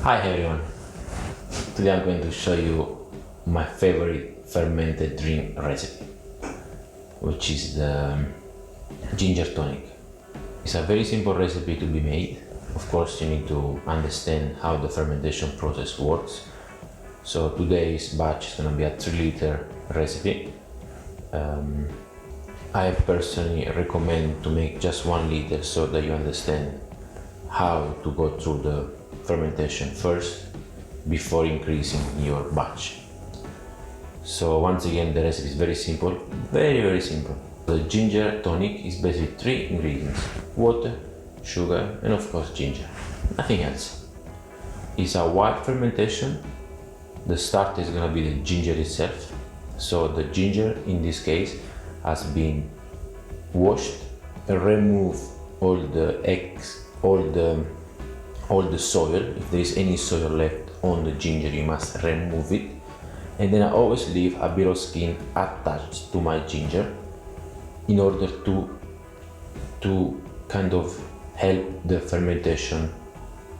Hi everyone, today I'm going to show you my favorite fermented drink recipe, which is the ginger tonic. It's a very simple recipe to be made. Of course, you need to understand how the fermentation process works. So today's batch is going to be a 3-liter recipe. I personally recommend to make just 1 liter so that you understand how to go through the fermentation first before increasing your batch. So once again, the recipe is very simple, very simple. The ginger tonic is basically 3 ingredients: water, sugar, and of course ginger, nothing else. It's a wild fermentation. The starter is going to be the ginger itself. So the ginger in this case has been washed and remove all the eggs, all the soil. If there is any soil left on the ginger, you must remove it. And then I always leave a bit of skin attached to my ginger in order to kind of help the fermentation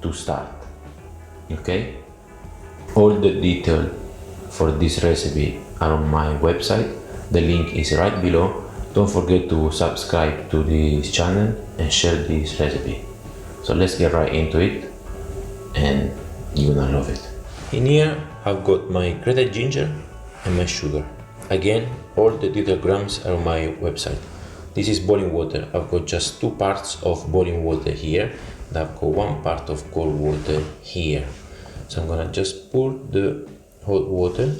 to start. Okay? All the details for this recipe are on my website. The link is right below. Don't forget to subscribe to this channel and share this recipe. So let's get right into it, and you're gonna love it. In here I've got my grated ginger and my sugar. Again, all the detailed grams are on my website. This is boiling water. I've got just 2 parts of boiling water here, and I've got 1 part of cold water here. So I'm gonna just pour the hot water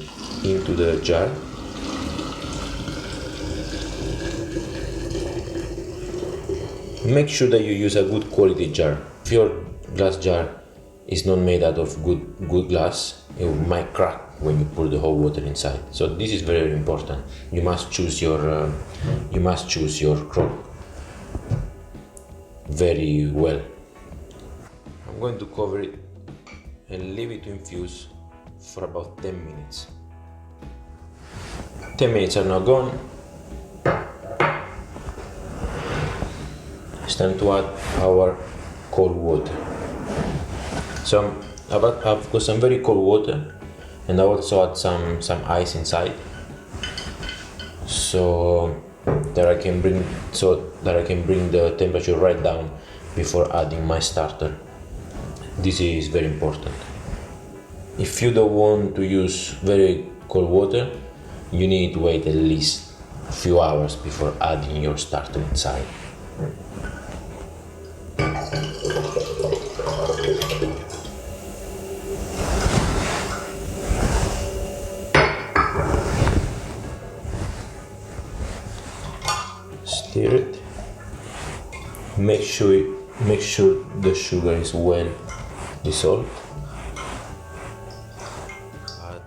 into the jar. Make sure that you use a good quality jar. If your glass jar is not made out of good glass, it might crack when you pour the hot water inside. So this is very important. You must choose your crock very well. I'm going to cover it and leave it to infuse for about 10 minutes. 10 minutes are now gone. It's time to add our cold water. So I've got some very cold water, and I also add some ice inside, so that I can bring the temperature right down before adding my starter. This is very important. If you don't want to use very cold water, you need to wait at least a few hours before adding your starter inside. Stir it. Make sure the sugar is well dissolved. At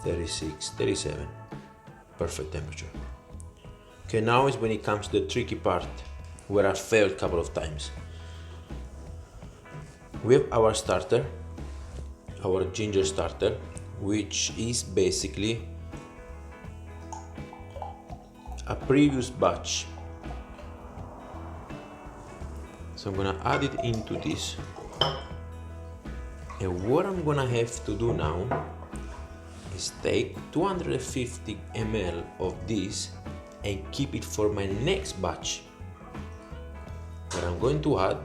36, 37, perfect temperature. Okay, now is when it comes to the tricky part, where I failed a couple of times. We have our starter, our ginger starter, which is basically a previous batch. So I'm gonna add it into this, and what I'm gonna have to do now is take 250 ml of this and keep it for my next batch, where I'm going to add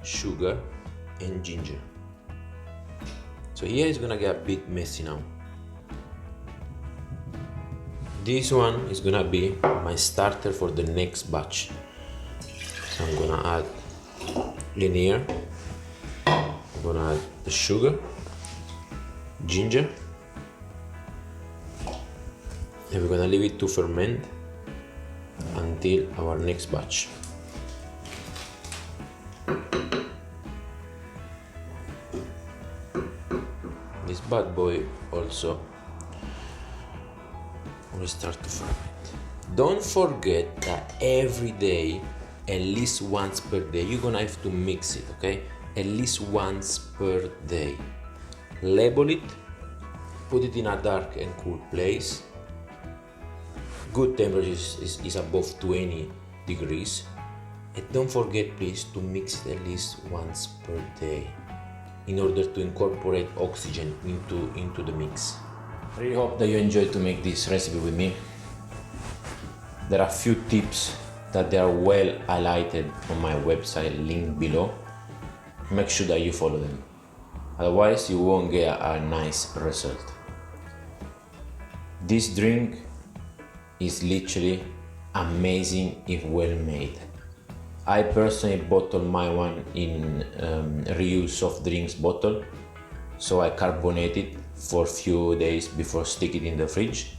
sugar and ginger. So here it's gonna get a bit messy now. This one is gonna be my starter for the next batch. So I'm gonna add linear. I'm gonna add the sugar, ginger, and we're gonna leave it to ferment until our next batch. This bad boy also will start to ferment. Don't forget that every day, at least once per day, you're gonna have to mix it, okay? At least once per day. Label it, put it in a dark and cool place. Good temperature is above 20 degrees. And don't forget please to mix it at least once per day. in order to incorporate oxygen into the mix. I really hope that you enjoyed to make this recipe with me. There are a few tips that they are well highlighted on my website, link below. Make sure that you follow them, otherwise you won't get a nice result. This drink is literally amazing if well made. I personally bottle my one in reused soft drinks bottle, so I carbonate it for a few days before stick it in the fridge.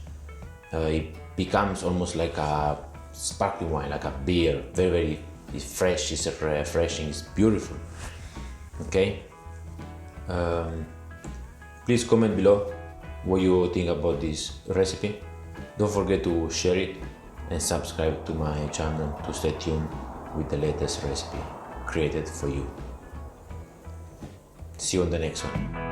It becomes almost like a sparkling wine, like a beer. Very it's fresh, it's refreshing, it's beautiful. Okay. Please comment below what you think about this recipe. Don't forget to share it and subscribe to my channel to stay tuned with the latest recipe created for you. See you on the next one.